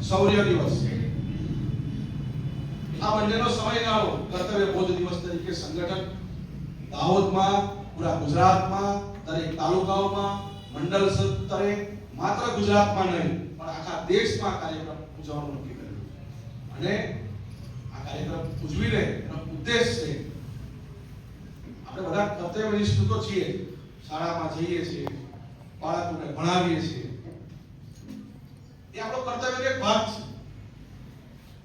શૌર્ય દિવસ છે. આ બંનેનો સમયગાળો કર્તવ્ય બોધ દિવસ તરીકે સંગઠન દાહોદમાં, પૂરા ગુજરાતમાં, દરેક તાલુકાઓમાં, મંડળ સ્તરે, માત્ર ગુજરાતમાં નહીં પણ આખા દેશમાં કાર્યક્રમ ઉજવવાનું નક્કી કર્યું. અને આ કાર્યક્રમ ઉજવીને એનો ઉદ્દેશ છે, આપણે બધા કર્તવ્યનિષ્ઠ તો છીએ, શાળામાં જઈએ છીએ, બાળકોને ભણાવીએ છીએ, એ આપણો કર્તવ્યનો એક ભાગ છે,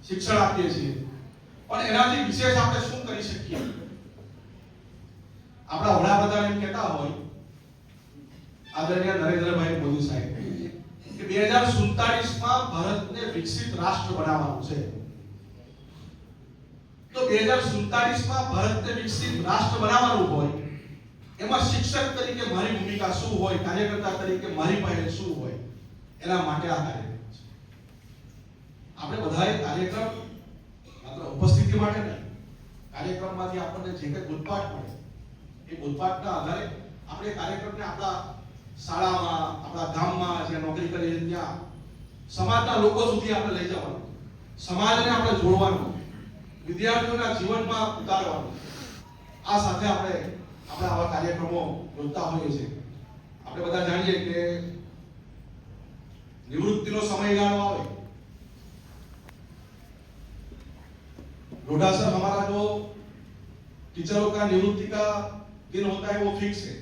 શિક્ષણ આપીએ છીએ, પણ એનાથી વિશેષ આપણે શું કરી શકીએ? આપણા વડાપ્રધાન એમ કહેતા હોય, આદરણીય નરેન્દ્રભાઈ મોદી સાહેબ, કે 2047માં ભારતને વિકસિત રાષ્ટ્ર બનાવવાનું છે. તો 2047માં ભારતને વિકસિત રાષ્ટ્ર બનાવવાનું હોય, એમાં શિક્ષક તરીકે મારી ભૂમિકા શું હોય, કાર્યકર્તા તરીકે મારી પહેલ શું હોય, એના માટે આ કાર્યક્રમ છે. આપણે બધાએ કાર્યક્રમ માત્ર ઉપસ્થિતિ માટે નહીં, કાર્યક્રમમાંથી આપણને જે કંઈ બોધપાઠ મળે એ બોધપાઠના આધારે આપણે કાર્યક્રમને આપણા શાળામાં, આપણા ગામમાં, જ્યાં નોકરી કરીએ છીએ ત્યાં સમાજના લોકો સુધી આપણે લઈ જવાનું, સમાજને આપણે જોડવાનું, વિદ્યાર્થીઓના જીવનમાં ઉતારવાનું. આ સાથે આપણે આવા કાર્યક્રમો યોજતા હોઈએ છીએ. આપણે બધા જાણીએ કે નિવૃત્તિનો समयगाड़ो આવે, लोढ़ा सर हमारा जो टीचरों का निवृत्ति का दिन होता है वो फिक्स है.